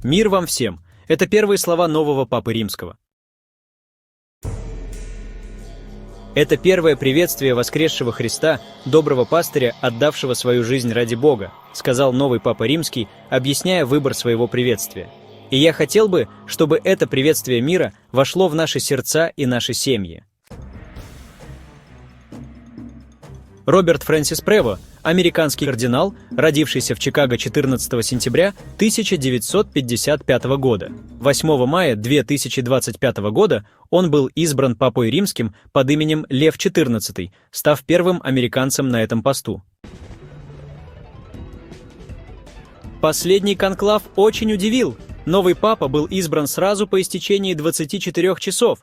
Мир вам всем! Это первые слова нового Папы Римского. Это первое приветствие воскресшего Христа, доброго пастыря, отдавшего свою жизнь ради Бога, сказал новый Папа Римский, объясняя выбор своего приветствия. И я хотел бы, чтобы это приветствие мира вошло в наши сердца и наши семьи. Роберт Фрэнсис Прево, американский кардинал, родившийся в Чикаго 14 сентября 1955 года. 8 мая 2025 года он был избран Папой Римским под именем Лев XIV, став первым американцем на этом посту. Последний конклав очень удивил. Новый папа был избран сразу по истечении 24 часов.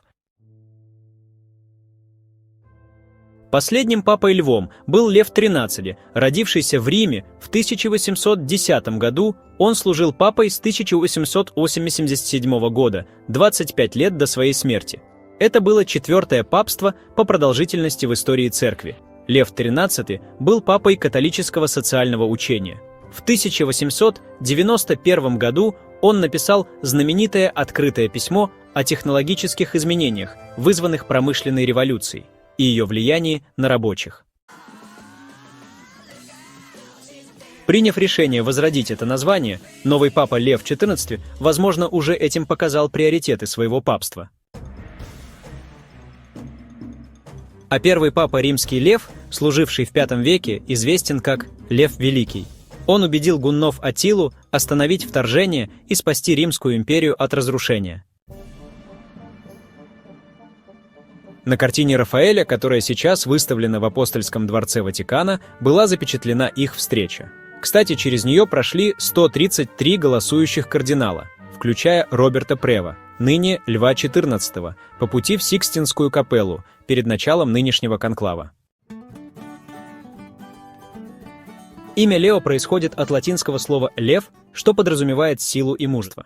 Последним папой Львом был Лев XIII, родившийся в Риме в 1810 году. Он служил папой с 1887 года, 25 лет до своей смерти. Это было четвертое папство по продолжительности в истории церкви. Лев XIII был папой католического социального учения. В 1891 году он написал знаменитое открытое письмо о технологических изменениях, вызванных промышленной революцией, и ее влиянии на рабочих. Приняв решение возродить это название, новый папа Лев XIV, возможно, уже этим показал приоритеты своего папства. А первый папа Римский Лев, служивший в V веке, известен как Лев Великий. Он убедил гуннов Аттилу остановить вторжение и спасти Римскую империю от разрушения. На картине Рафаэля, которая сейчас выставлена в Апостольском дворце Ватикана, была запечатлена их встреча. Кстати, через нее прошли 133 голосующих кардинала, включая Роберта Прево, ныне Льва XIV, по пути в Сикстинскую капеллу перед началом нынешнего конклава. Имя Лео происходит от латинского слова «лев», что подразумевает силу и мужество.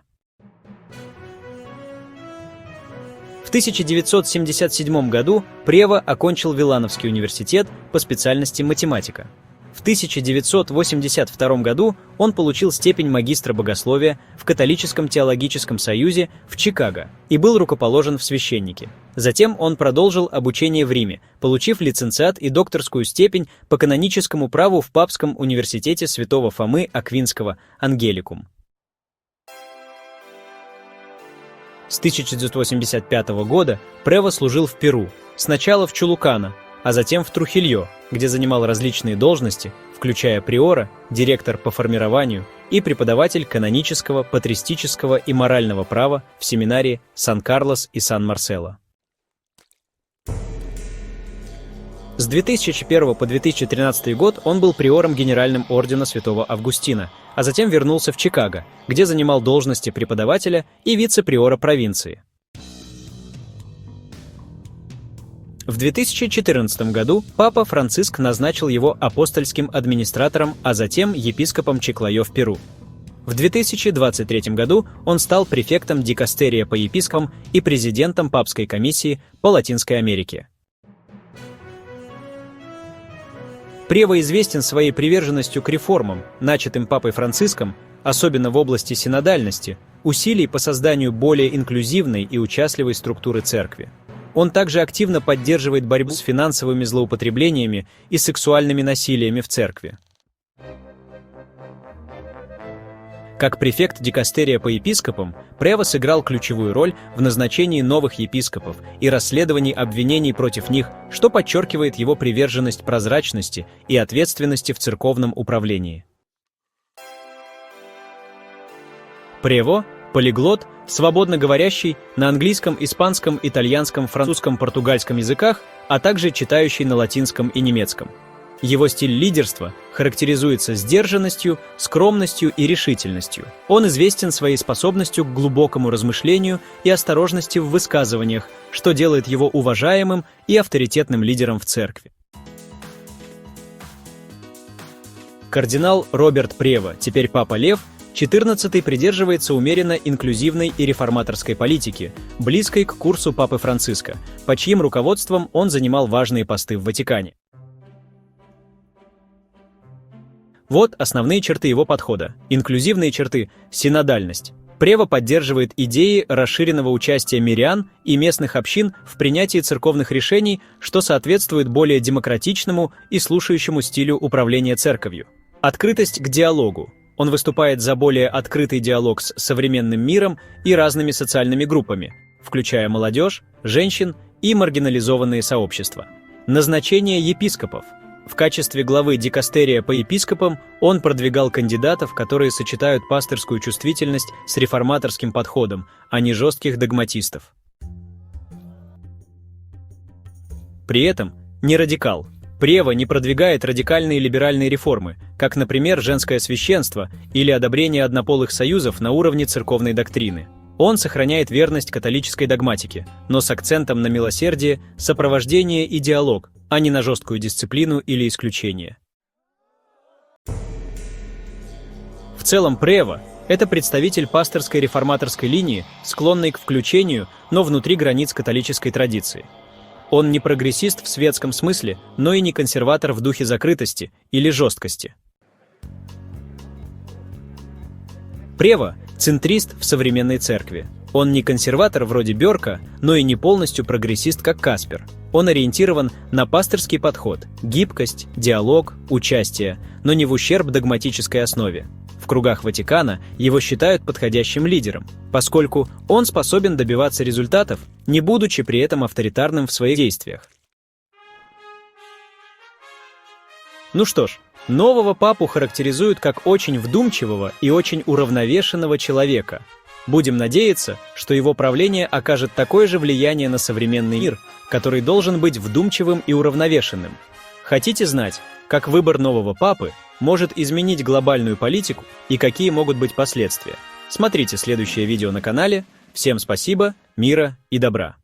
В 1977 году Прево окончил Вилановский университет по специальности математика. В 1982 году он получил степень магистра богословия в Католическом теологическом союзе в Чикаго и был рукоположен в священники. Затем он продолжил обучение в Риме, получив лицензиат и докторскую степень по каноническому праву в Папском университете Святого Фомы Аквинского «Ангеликум». С 1985 года Прево служил в Перу, сначала в Чулукано, а затем в Трухильо, где занимал различные должности, включая приора, директор по формированию и преподаватель канонического, патристического и морального права в семинарии Сан-Карлос и Сан-Марсело. С 2001 по 2013 год он был приором Генеральным ордена Святого Августина, а затем вернулся в Чикаго, где занимал должности преподавателя и вице-приора провинции. В 2014 году папа Франциск назначил его апостольским администратором, а затем епископом Чиклайо в Перу. В 2023 году он стал префектом дикастерия по епископам и президентом Папской комиссии по Латинской Америке. Прево известен своей приверженностью к реформам, начатым папой Франциском, особенно в области синодальности, усилий по созданию более инклюзивной и участливой структуры церкви. Он также активно поддерживает борьбу с финансовыми злоупотреблениями и сексуальными насилиями в церкви. Как префект дикастерия по епископам, Прево сыграл ключевую роль в назначении новых епископов и расследовании обвинений против них, что подчеркивает его приверженность прозрачности и ответственности в церковном управлении. Прево – полиглот, свободно говорящий на английском, испанском, итальянском, французском, португальском языках, а также читающий на латинском и немецком. Его стиль лидерства характеризуется сдержанностью, скромностью и решительностью. Он известен своей способностью к глубокому размышлению и осторожности в высказываниях, что делает его уважаемым и авторитетным лидером в церкви. Кардинал Роберт Прево, теперь Папа Лев XIV, придерживается умеренно инклюзивной и реформаторской политики, близкой к курсу Папы Франциска, под чьим руководством он занимал важные посты в Ватикане. Вот основные черты его подхода. Инклюзивные черты – синодальность. Прева поддерживает идеи расширенного участия мирян и местных общин в принятии церковных решений, что соответствует более демократичному и слушающему стилю управления церковью. Открытость к диалогу. Он выступает за более открытый диалог с современным миром и разными социальными группами, включая молодежь, женщин и маргинализованные сообщества. Назначение епископов. В качестве главы дикастерия по епископам он продвигал кандидатов, которые сочетают пастырскую чувствительность с реформаторским подходом, а не жестких догматистов. При этом не радикал. Прева не продвигает радикальные либеральные реформы, как, например, женское священство или одобрение однополых союзов на уровне церковной доктрины. Он сохраняет верность католической догматике, но с акцентом на милосердие, сопровождение и диалог, а не на жесткую дисциплину или исключение. В целом Прева – это представитель пасторской реформаторской линии, склонной к включению, но внутри границ католической традиции. Он не прогрессист в светском смысле, но и не консерватор в духе закрытости или жесткости. Прева – центрист в современной церкви. Он не консерватор вроде Бёрка, но и не полностью прогрессист, как Каспер. Он ориентирован на пастырский подход, гибкость, диалог, участие, но не в ущерб догматической основе. В кругах Ватикана его считают подходящим лидером, поскольку он способен добиваться результатов, не будучи при этом авторитарным в своих действиях. Ну что ж, нового папу характеризуют как очень вдумчивого и очень уравновешенного человека. Будем надеяться, что его правление окажет такое же влияние на современный мир, который должен быть вдумчивым и уравновешенным. Хотите знать, как выбор нового папы может изменить глобальную политику и какие могут быть последствия? Смотрите следующее видео на канале. Всем спасибо, мира и добра!